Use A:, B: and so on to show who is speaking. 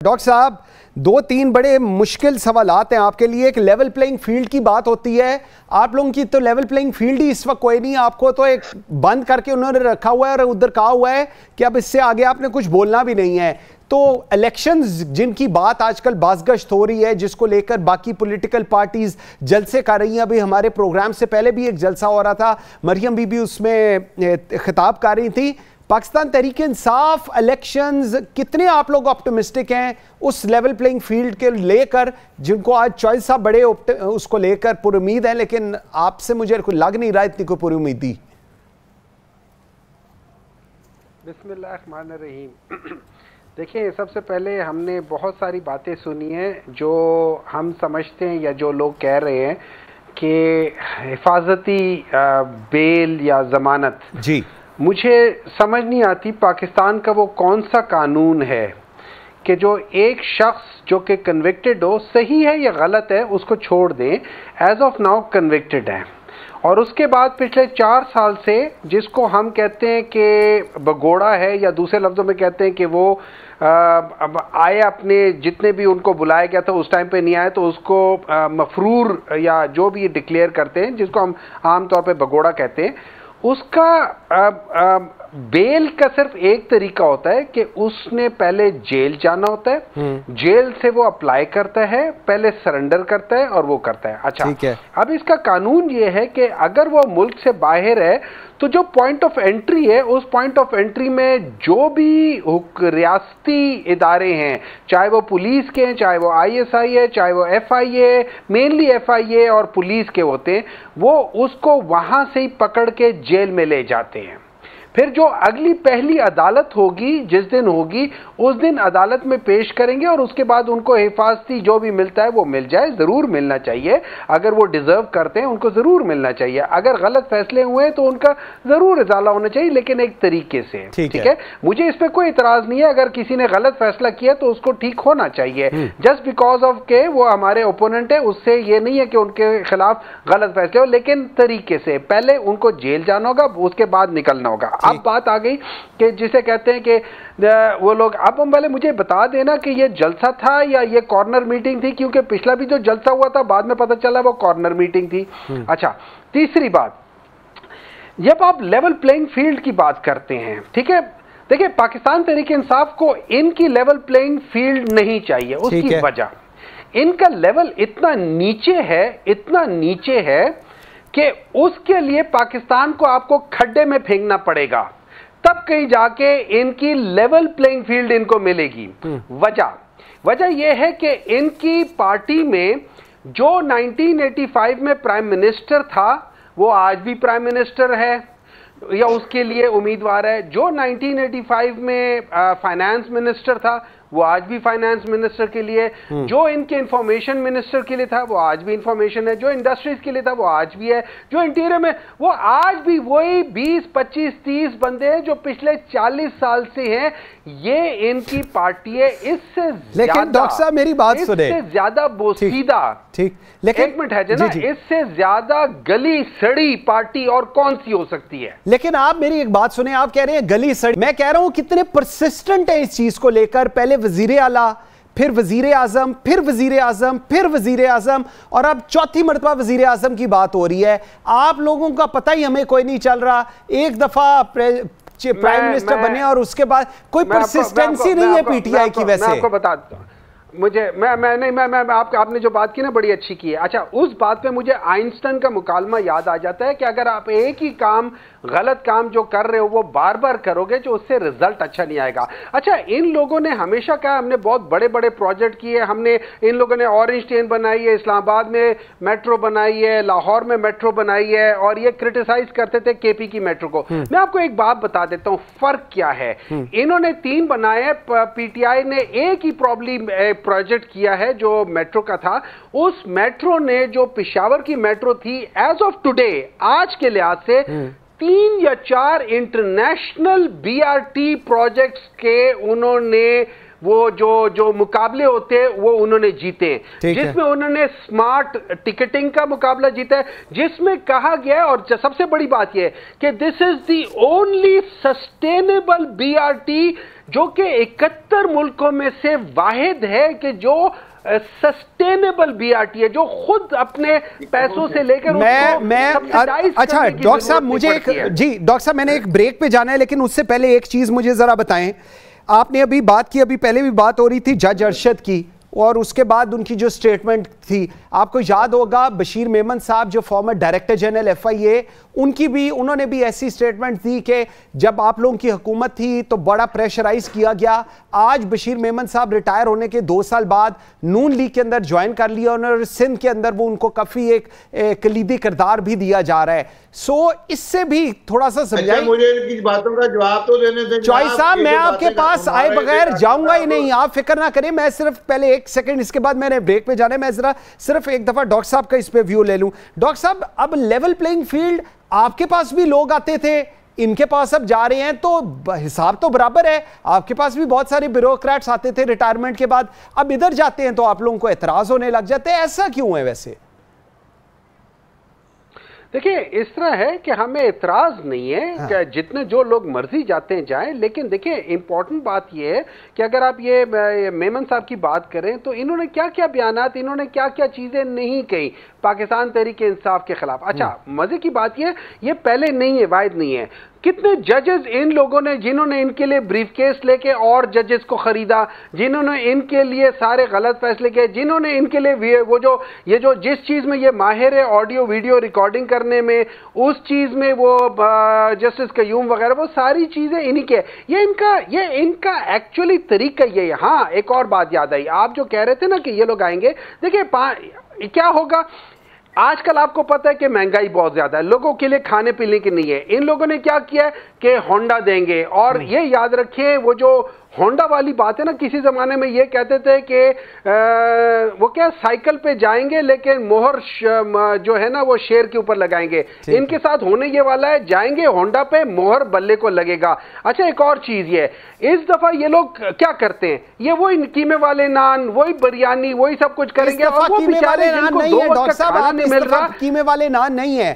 A: Doctor साहब, दो तीन बड़े मुश्किल सवालात हैं आपके लिए। एक लेवल प्लेइंग फील्ड की बात होती है, आप लोगों की तो लेवल प्लेइंग फील्ड ही इस वक्त कोई नहीं, आपको तो एक बंद करके उन्होंने रखा हुआ है और उधर कहा हुआ है कि अब इससे आगे आपने कुछ बोलना भी नहीं है। तो इलेक्शंस जिनकी बात आजकल बाज़गश्त हो रही है, जिसको लेकर बाकी पॉलिटिकल पार्टीज जलसे कर रही हैं, अभी हमारे प्रोग्राम से पहले भी एक जलसा हो रहा था, मरियम बीबी उसमें खिताब कर रही थी। पाकिस्तान तहरीक इंसाफ इलेक्शंस, कितने आप लोग ऑप्टिमिस्टिक हैं उस लेवल प्लेइंग फील्ड के लेकर, जिनको आज चॉइस साहब बड़े उसको लेकर पूरी उम्मीद है, लेकिन आपसे मुझे लग नहीं रहा इतनी कोई पूरी उम्मीद थी।
B: बिस्मिल्लाहिर्रहमानिर्रहीम। देखिए, सबसे पहले हमने बहुत सारी बातें सुनी हैं जो हम समझते हैं या जो लोग कह रहे हैं कि हिफाजती बेल या जमानत,
A: जी
B: मुझे समझ नहीं आती पाकिस्तान का वो कौन सा कानून है कि जो एक शख्स जो कि कन्विक्टेड हो, सही है या गलत है, उसको छोड़ दें, एज ऑफ नाउ कन्विक्टेड है, और उसके बाद पिछले 4 साल से जिसको हम कहते हैं कि भगोड़ा है, या दूसरे लफ्ज़ों में कहते हैं कि वो अब आए, अपने जितने भी उनको बुलाया गया था उस टाइम पे नहीं आए, तो उसको मफरूर या जो भी डिक्लेयर करते हैं, जिसको हम आम तौर पे भगोड़ा कहते हैं, उसका बेल का सिर्फ एक तरीका होता है कि उसने पहले जेल जाना होता है, जेल से वो अप्लाई करता है, पहले सरेंडर करता है और वो करता है। अच्छा,
A: ठीक है।
B: अब इसका कानून ये है कि अगर वो मुल्क से बाहर है तो जो पॉइंट ऑफ एंट्री है, उस पॉइंट ऑफ एंट्री में जो भी रियासती इदारे हैं, चाहे वो पुलिस के हैं, चाहे वो ISI है, चाहे वो FIA, मेनली FIA और पुलिस के होते हैं, वो उसको वहां से ही पकड़ के जेल में ले जाते हैं। फिर जो अगली पहली अदालत होगी, जिस दिन होगी, उस दिन अदालत में पेश करेंगे और उसके बाद उनको हिफाजती जो भी मिलता है वो मिल जाए, जरूर मिलना चाहिए। अगर वो डिजर्व करते हैं उनको जरूर मिलना चाहिए, अगर गलत फैसले हुए हैं तो उनका जरूर इजाला होना चाहिए, लेकिन एक तरीके से। ठीक है, मुझे इस पर कोई इतराज नहीं है, अगर किसी ने गलत फैसला किया तो उसको ठीक होना चाहिए, जस्ट बिकॉज ऑफ के वो हमारे ओपोनेंट है, उससे ये नहीं है कि उनके खिलाफ गलत फैसले हो, लेकिन तरीके से। पहले उनको जेल जाना होगा, उसके बाद निकलना होगा। अब बात आ गई कि जिसे कहते हैं कि वो लोग, अब हम पहले मुझे बता देना कि ये जलसा था या ये कॉर्नर मीटिंग थी, क्योंकि पिछला भी जो जलसा हुआ था बाद में पता चला वो कॉर्नर मीटिंग थी। अच्छा, तीसरी बात, जब आप लेवल प्लेइंग फील्ड की बात करते हैं, ठीक है, देखिए पाकिस्तान तहरीक इंसाफ को इनकी लेवल प्लेइंग फील्ड नहीं चाहिए। उसकी वजह, इनका लेवल इतना नीचे है, इतना नीचे है कि उसके लिए पाकिस्तान को आपको खड्डे में फेंकना पड़ेगा, तब कहीं जाके इनकी लेवल प्लेइंग फील्ड इनको मिलेगी। वजह यह है कि इनकी पार्टी में जो 1985 में प्राइम मिनिस्टर था वो आज भी प्राइम मिनिस्टर है या उसके लिए उम्मीदवार है, जो 1985 में फाइनेंस मिनिस्टर था वो आज भी फाइनेंस मिनिस्टर के लिए, जो इनके इंफॉर्मेशन मिनिस्टर के लिए था वो आज भी इंफॉर्मेशन है, जो इंडस्ट्रीज के लिए था वो आज भी है, जो इंटीरियर में वो आज भी वही 20, 25, 30 बंदे हैं जो पिछले 40 साल से हैं। ये इनकी पार्टी है, इससे
A: लेकिन डॉक्टर साहब मेरी बात सुने,
B: इससे ज्यादा बोसीदा, ठीक, लेकिन एक मिनट है जना, इससे ज्यादा गली सड़ी पार्टी और कौन सी हो सकती है?
A: लेकिन आप मेरी एक बात सुने, आप कह रहे हैं गली सड़ी, मैं कह रहा हूं कितने परसिस्टेंट है इस चीज को लेकर। पहले वजीर आला, फिर वजीर आजम, फिर वजीर आजम, फिर वजीर आजम, और अब चौथी मरतबा वजीर आजम की बात हो रही है। आप लोगों का पता ही हमें कोई नहीं चल रहा, एक दफा प्राइम मिनिस्टर बने और उसके बाद कोई परसिस्टेंसी नहीं है PTI की। वैसे
B: मैं आपको बताता हूं, मुझे मैं आपने जो बात की ना बड़ी अच्छी की है। अच्छा, उस बात पे मुझे आइंस्टाइन का मुकालमा याद आ जाता है कि अगर आप एक ही काम, गलत काम जो कर रहे हो वो बार बार करोगे तो उससे रिजल्ट अच्छा नहीं आएगा। अच्छा, इन लोगों ने हमेशा कहा हमने बहुत बड़े बड़े प्रोजेक्ट किए, हमने, इन लोगों ने ऑरेंज ट्रेन बनाई है, इस्लामाबाद में मेट्रो बनाई है, लाहौर में मेट्रो बनाई है, और ये क्रिटिसाइज करते थे KP की मेट्रो को। मैं आपको एक बात बता देता हूं, फर्क क्या है। इन्होंने 3 बनाए, PTI ने एक ही प्रॉब्लम प्रोजेक्ट किया है जो मेट्रो का था। उस मेट्रो ने, जो पेशावर की मेट्रो थी, एज ऑफ टुडे, आज के लिहाज से 3 या 4 इंटरनेशनल BRT प्रोजेक्ट्स के उन्होंने वो जो मुकाबले होते हैं वो उन्होंने जीते हैं, जिसमें उन्होंने स्मार्ट टिकटिंग का मुकाबला जीता है, जिसमें कहा गया है, और सबसे बड़ी बात यह है कि this is the only sustainable BRT जो कि 71 मुल्कों में से वाहिद है कि जो सस्टेनेबल बीआरटी है, जो खुद अपने पैसों से लेकर
A: अच्छा डॉक्टर साहब, मुझे डॉक्टर साहब मैंने एक ब्रेक पे जाना है, लेकिन उससे पहले एक चीज मुझे जरा बताएं। आपने अभी बात की, अभी पहले भी बात हो रही थी जज अरशद की, और उसके बाद उनकी जो स्टेटमेंट थी, आपको याद होगा बशीर मेमन साहब जो फॉर्मर डायरेक्टर जनरल FIA, उन्होंने भी ऐसी स्टेटमेंट दी कि जब आप लोगों की हुकूमत थी तो बड़ा प्रेशराइज किया गया। आज बशीर मेमन साहब रिटायर होने के 2 साल बाद नून लीग के अंदर ज्वाइन कर लिया और सिंध के अंदर वो उनको काफी एक कलीदी किरदार भी दिया जा रहा है। सो इससे भी थोड़ा सा समझाइए।
C: मुझे इनकी बातों का जवाब तो देने दें
A: चॉइस साहब, मैं आपके पास आए बगैर जाऊंगा ही नहीं, आप फिक्र ना करें। मैं सिर्फ पहले 1 सेकंड, इसके बाद मैंने ब्रेक पे जाना है, मैं जरा सिर्फ एक दफा डॉक्टर साहब का इस पे व्यू ले लूं। डॉक्टर साहब, अब लेवल प्लेइंग फील्ड, आपके पास भी लोग आते थे, इनके पास अब जा रहे हैं, तो हिसाब तो बराबर है। आपके पास भी बहुत सारे ब्यूरोक्रेट्स आते थे रिटायरमेंट के बाद, अब इधर जाते हैं तो आप लोगों को एतराज होने लग जाते हैं, ऐसा क्यों है वैसे?
B: देखिए, इस तरह है कि हमें इतराज नहीं है कि जितने जो लोग मर्जी जाते हैं जाएं, लेकिन देखिए इंपॉर्टेंट बात यह है कि अगर आप ये मेमन साहब की बात करें तो इन्होंने क्या क्या बयानात, इन्होंने क्या क्या चीजें नहीं कही पाकिस्तान तहरीक इंसाफ के खिलाफ। अच्छा, मजे की बात ये पहले नहीं है, वायद नहीं है। कितने जजेस इन लोगों ने, जिन्होंने इनके लिए ब्रीफकेस लेके और जजेस को खरीदा, जिन्होंने इनके लिए सारे गलत फैसले किए, जिन्होंने इनके लिए वो जो जिस चीज में ये माहिर है ऑडियो वीडियो रिकॉर्डिंग करने में, उस चीज में वो जस्टिस कयूम वगैरह, वो सारी चीजें इन्हीं के। ये इनका एक्चुअली तरीका ये है। हाँ, एक और बात याद आई, आप जो कह रहे थे ना कि ये लोग आएंगे, देखिए क्या होगा आजकल आपको पता है कि महंगाई बहुत ज्यादा है, लोगों के लिए खाने पीने की नहीं है। इन लोगों ने क्या किया कि होंडा देंगे, और ये याद रखिए वो जो होंडा वाली बात है ना, किसी जमाने में ये कहते थे कि वो क्या साइकिल पे जाएंगे लेकिन मोहर जो है ना वो शेर के ऊपर लगाएंगे। इनके साथ होने ये वाला है, जाएंगे होंडा पे, मोहर बल्ले को लगेगा। अच्छा, एक और चीज ये, इस दफा ये लोग क्या करते हैं, ये वही कीमे वाले नान, वही बिरयानी, वही सब कुछ करेंगे, और वो बेचारे जिनको 2 वक्त का खाना नहीं मिल रहा।
A: कीमे वाले नान नहीं है,